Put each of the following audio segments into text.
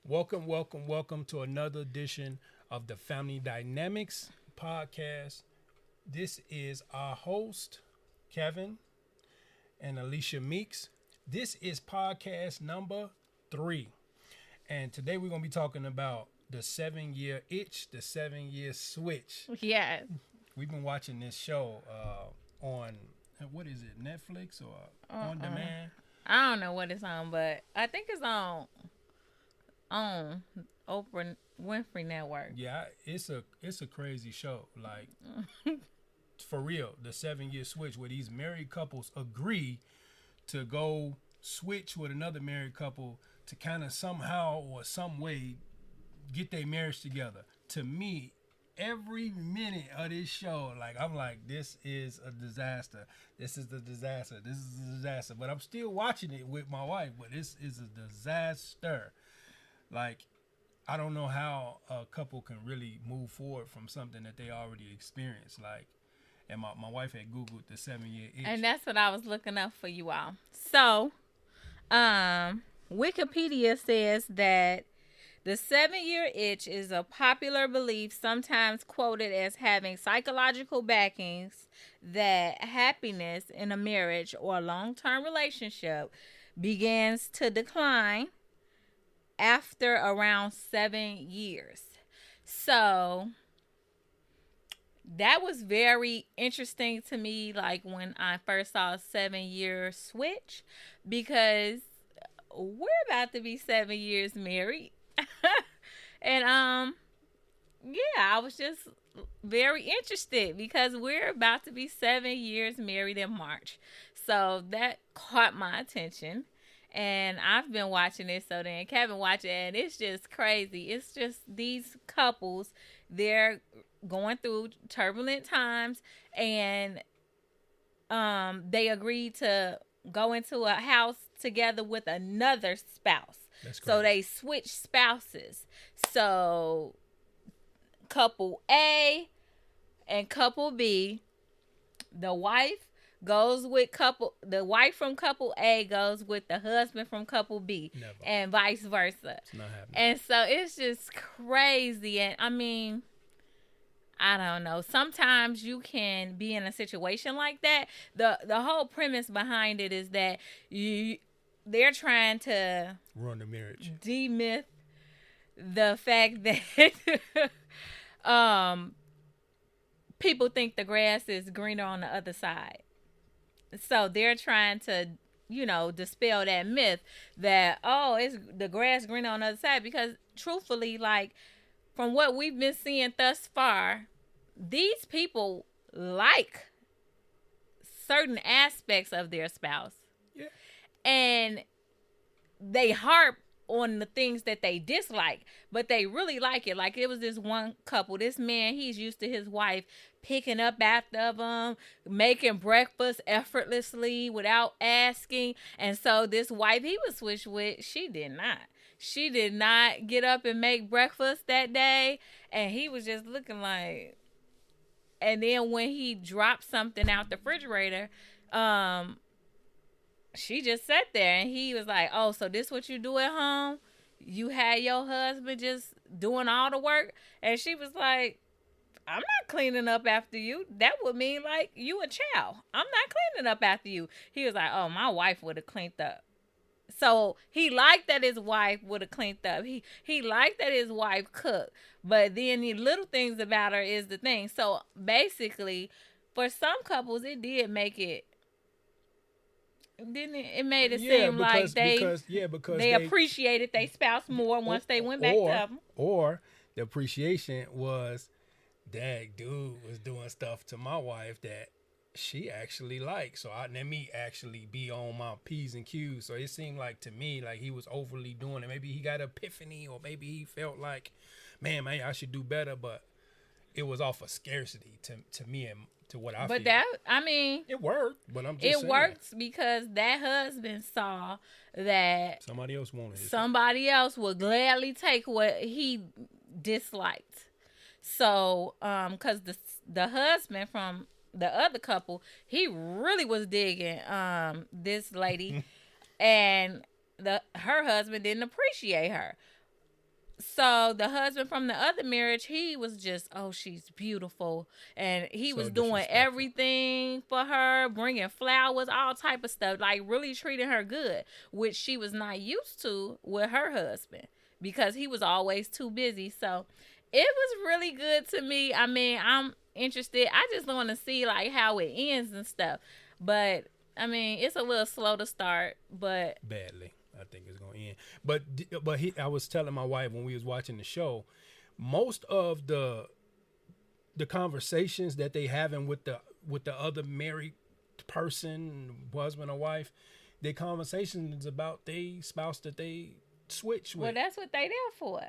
Welcome to another edition of the Family Dynamics podcast. This is our host, Kevin and Alicia Meeks. This is podcast number 3. And today we're going to be talking about the 7-year itch, the 7-year switch. Yeah. We've been watching this show on, what is it, Netflix or on demand? I don't know what it's on, but I think it's on Oprah Winfrey Network. Yeah, it's a crazy show. Like, for real, the 7-year switch where these married couples agree to go switch with another married couple to kind of somehow or some way get their marriage together. To me, every minute of this show, like, I'm like, this is a disaster. This is a disaster. This is a disaster. But I'm still watching it with my wife, but this is a disaster. Like, I don't know how a couple can really move forward from something that they already experienced. Like, and my wife had Googled the 7-year itch. And that's what I was looking up for you all. So, Wikipedia says that the 7-year itch is a popular belief, sometimes quoted as having psychological backings, that happiness in a marriage or a long-term relationship begins to decline after around 7 years. So that was very interesting to me, like when I first saw a 7-year switch, because we're about to be 7 years married. And yeah, I was just very interested because we're about to be 7 years married in March. So that caught my attention. And I've been watching it, so then Kevin watched it, and it's just crazy. It's just these couples, they're going through turbulent times, and they agreed to go into a house together with another spouse. So they switch spouses. So couple A and couple B, the wife from couple A goes with the husband from couple B. Never. And vice versa. It's not happening. And so it's just crazy. And I mean, I don't know. Sometimes you can be in a situation like that. The whole premise behind it is that they're trying to ruin the marriage, demyth the fact that people think the grass is greener on the other side. So they're trying to, dispel that myth that, it's the grass greener on the other side. Because truthfully, like, from what we've been seeing thus far, these people like certain aspects of their spouse. Yeah. And they harp on the things that they dislike, but they really like it. Like, it was this one couple, this man, he's used to his wife picking up after him, making breakfast effortlessly without asking. And so this wife he was switched with, she did not get up and make breakfast that day, and he was just looking like. And then when he dropped something out the refrigerator, she just sat there, and he was like, "Oh, so this what you do at home? You had your husband just doing all the work?" And she was like, "I'm not cleaning up after you. That would mean like you a child. I'm not cleaning up after you." He was like, "Oh, my wife would have cleaned up." So he liked that his wife would have cleaned up. He liked that his wife cooked. But then the little things about her is the thing. So basically, for some couples, it did make it. Didn't it? It made it seem like they appreciated their spouse more once they went back to them. Or the appreciation was that dude was doing stuff to my wife that she actually liked. So let me actually be on my P's and Q's. So it seemed like to me like he was overly doing it. Maybe he got an epiphany, or maybe he felt like, man, I should do better. But it was off of scarcity to me and to what I feel. But that, I mean, it worked. But I'm just saying. It works because that husband saw that somebody else wanted it. Somebody else would gladly take what he disliked. So, because the husband from the other couple, he really was digging this lady, and her husband didn't appreciate her. So the husband from the other marriage, he was just, oh, she's beautiful, and he So was doing disrespectful. everything for her, bringing flowers, all type of stuff, like really treating her good, which she was not used to with her husband because he was always too busy. So it was really good to me. I mean, I'm interested. I just want to see like how it ends and stuff, but I mean, it's a little slow to start, but Badly. I think it's gonna end. But I was telling my wife when we was watching the show, most of the conversations that they having with the other married person, husband or wife, their conversations about they spouse that they switch well, with. that's what they there for.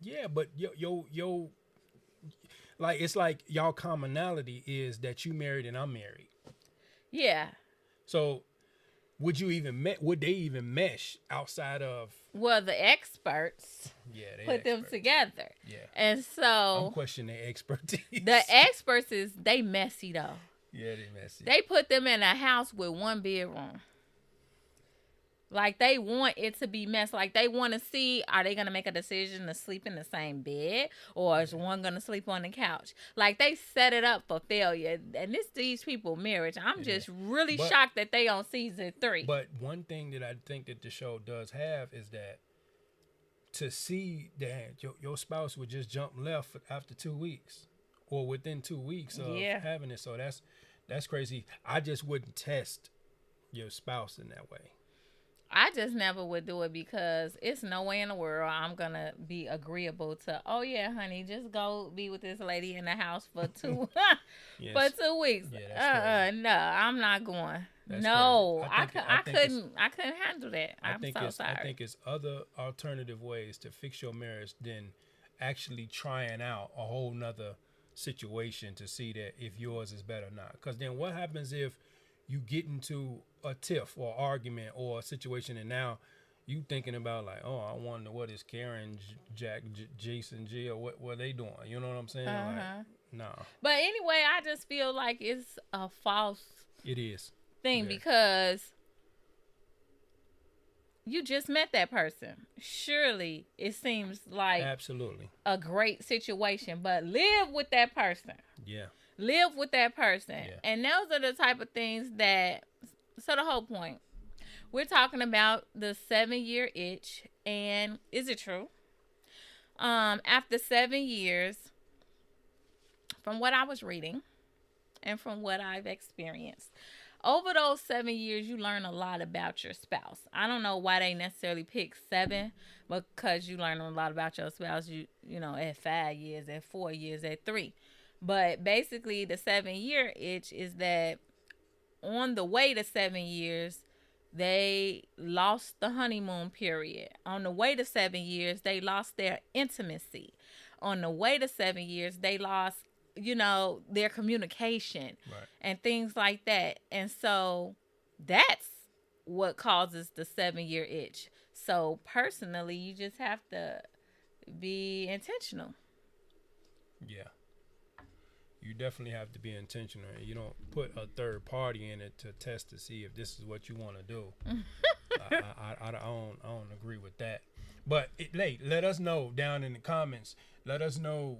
Yeah, but yo, like it's like y'all commonality is that you married and I'm married. Yeah. So would they even mesh outside of Well, the experts they put them experts. together. Yeah. And I'm so questioning their expertise. the experts is they messy though. Yeah, they messy. They put them in a house with one bedroom. Like they want it to be messy. Like they want to see, are they gonna make a decision to sleep in the same bed, or is one gonna sleep on the couch? Like they set it up for failure. And these people marriage. I'm just really shocked that they on season 3. But one thing that I think that the show does have is that to see that your spouse would just jump left after 2 weeks or within 2 weeks of having it. So that's crazy. I just wouldn't test your spouse in that way. I just never would do it because it's no way in the world I'm gonna be agreeable to. Oh yeah, honey, just go be with this lady in the house for 2 Yes. for 2 weeks. Yeah, No, I'm not going. That's no, crazy. I couldn't handle that. I'm so sorry. I think it's other alternative ways to fix your marriage than actually trying out a whole nother situation to see that if yours is better or not. Because then what happens if you get into a tiff or argument or a situation and now you thinking about like, oh, I wonder what is Karen, Jack, Jason, G, or what they doing? You know what I'm saying? Like, no. But anyway, I just feel like it's a false. It is thing because you just met that person. Surely it seems like absolutely a great situation, but live with that person. Yeah. Live with that person. Yeah. And those are the type of things that, so the whole point, we're talking about the 7-year itch, and is it true? After 7 years, from what I was reading and from what I've experienced, over those 7 years, you learn a lot about your spouse. I don't know why they necessarily pick 7, because you learn a lot about your spouse, you know, at 5 years, at 4 years, at 3. But basically, the 7-year itch is that on the way to 7 years, they lost the honeymoon period. On the way to 7 years, they lost their intimacy. On the way to 7 years, they lost, you know, their communication and things like that. And so that's what causes the 7-year itch. So personally, you just have to be intentional. Yeah. You definitely have to be intentional. You don't put a third party in it to test to see if this is what you want to do. I don't agree with that. But let us know down in the comments. Let us know.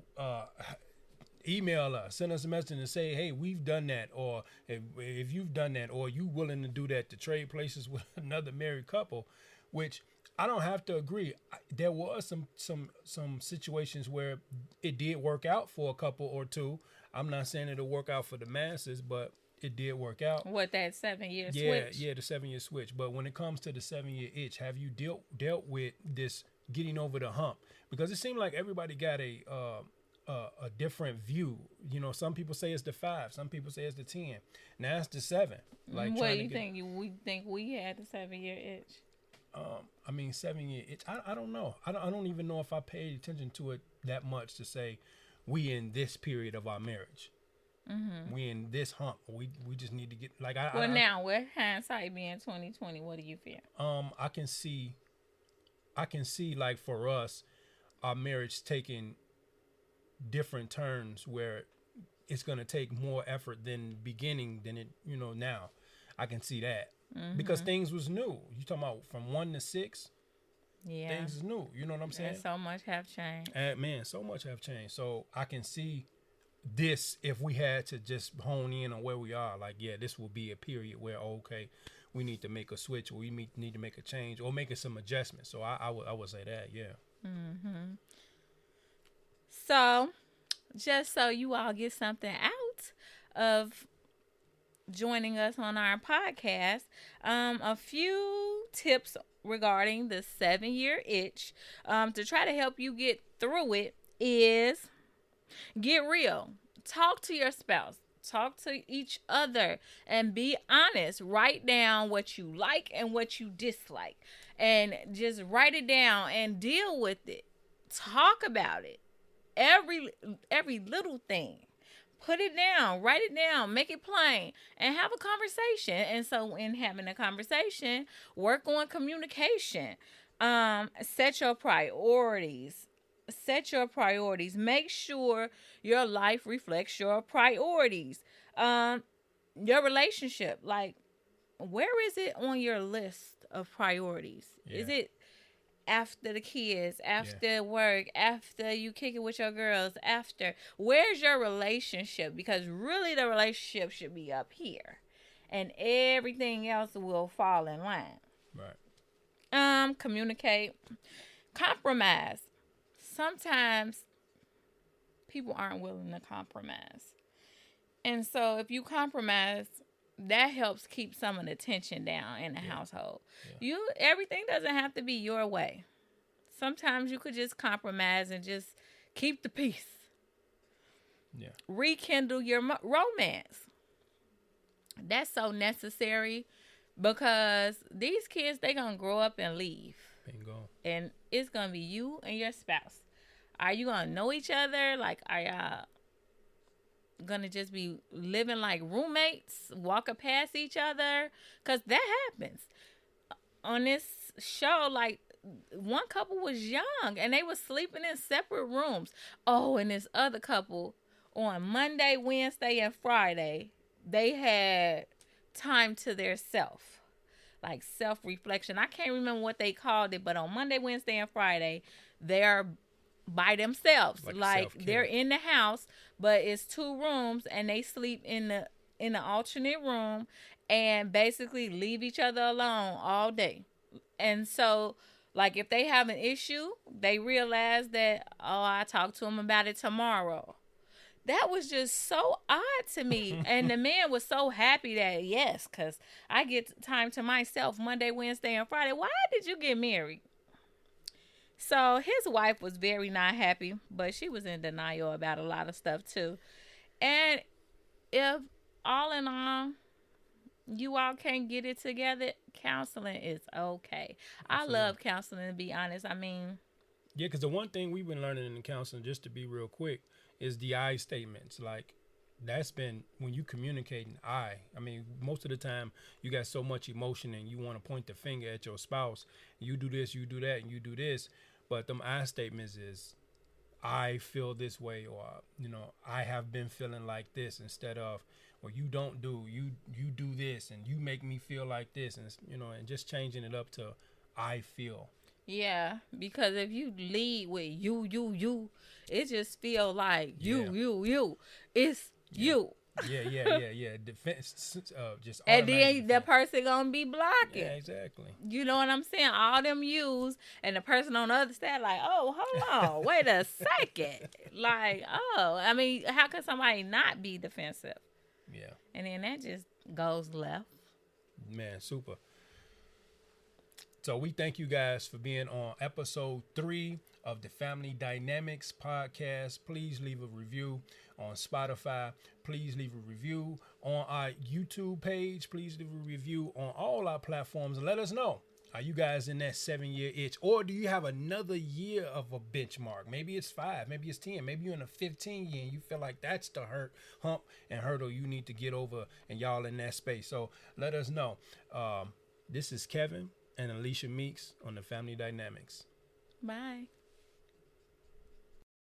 Email us, send us a message and say, hey, we've done that, or if you've done that, or you willing to do that to trade places with another married couple, which I don't have to agree. There was some situations where it did work out for a couple or two. I'm not saying it'll work out for the masses, but it did work out. What, that 7-year switch? Yeah, the 7-year switch. But when it comes to the 7-year itch, have you dealt with this getting over the hump? Because it seemed like everybody got a different view. You know, some people say it's the 5, some people say it's the 10. Now it's the 7. Like, what do you think? We think we had the 7-year itch? I mean, 7-year itch. I don't know. I don't even know if I paid attention to it that much to say we in this period of our marriage. Mm-hmm. We in this hump. We just need to get like now with hindsight being 2020, what do you feel? I can see like for us, our marriage taking different turns where it's going to take more effort than beginning than it, you know, now. I can see that because things was new. You talking about from 1 to 6? Yeah. things is new. You know what I'm saying? And so much have changed. And man, so much have changed. So I can see this if we had to just hone in on where we are. Like, yeah, this will be a period where okay, we need to make a switch, or we need to make a change, or making some adjustments. So I would say that, yeah. Mm-hmm. So, just so you all get something out of joining us on our podcast, a few tips regarding the 7-year itch to try to help you get through it is get real. Talk to your spouse. Talk to each other and be honest. Write down what you like and what you dislike. And just write it down and deal with it. Talk about it. Every little thing. Put it down, write it down, make it plain, and have a conversation. And so in having a conversation, work on communication. Set your priorities. Make sure your life reflects your priorities. Your relationship, like, where is it on your list of priorities? Yeah. Is it after the kids, after work, after you kick it with your girls, where's your relationship? Because really the relationship should be up here and everything else will fall in line. Right. Communicate, compromise. Sometimes people aren't willing to compromise. And so if you compromise, that helps keep some of the tension down in the household. Yeah. Everything doesn't have to be your way. Sometimes you could just compromise and just keep the peace. Yeah. Rekindle your romance. That's so necessary because these kids, they're going to grow up and leave. Bingo. And it's going to be you and your spouse. Are you going to know each other? Like, are y'all gonna just be living like roommates, walking past each other? Because that happens on this show. Like, one couple was young and they were sleeping in separate rooms. Oh, and this other couple on Monday, Wednesday, and Friday, they had time to their self, like self-reflection. I can't remember what they called it, but on Monday, Wednesday, and Friday, they're by themselves. Like they're in the house, but it's 2 rooms and they sleep in the alternate room and basically leave each other alone all day. And so, like, if they have an issue, they realize that, oh, I talk to them about it tomorrow. That was just so odd to me. And the man was so happy that, yes, because I get time to myself Monday, Wednesday, and Friday. Why did you get married? So his wife was very not happy, but she was in denial about a lot of stuff too. And if all in all, you all can't get it together, counseling is okay. Absolutely. I love counseling, to be honest. I mean, yeah, because the one thing we've been learning in counseling, just to be real quick, is the I statements. Like, that's been when you communicating I mean, most of the time you got so much emotion and you want to point the finger at your spouse. You do this, you do that, and you do this. But them I statements is, I feel this way, or, you know, I have been feeling like this, instead of, well, you don't do, you do this and you make me feel like this, and, you know, and just changing it up to I feel. Yeah, because if you lead with you, it just feel like you. It's you. Yeah. Defense, just and then the person gonna be blocking. Yeah, exactly. You know what I'm saying? All them yous, and the person on the other side like, oh, hold on, wait a second. Like, oh, I mean, how can somebody not be defensive? Yeah. And then that just goes left. Man, super. So we thank you guys for being on episode 3 of the Family Dynamics podcast. Please leave a review on Spotify. Please leave a review on our YouTube page. Please leave a review on all our platforms and let us know. Are you guys in that 7-year itch? Or do you have another year of a benchmark? Maybe it's 5, maybe it's 10, maybe you're in a 15 year and you feel like that's the hump and hurdle you need to get over, and y'all in that space. So let us know. This is Kevin and Alicia Meeks on the Family Dynamics. Bye.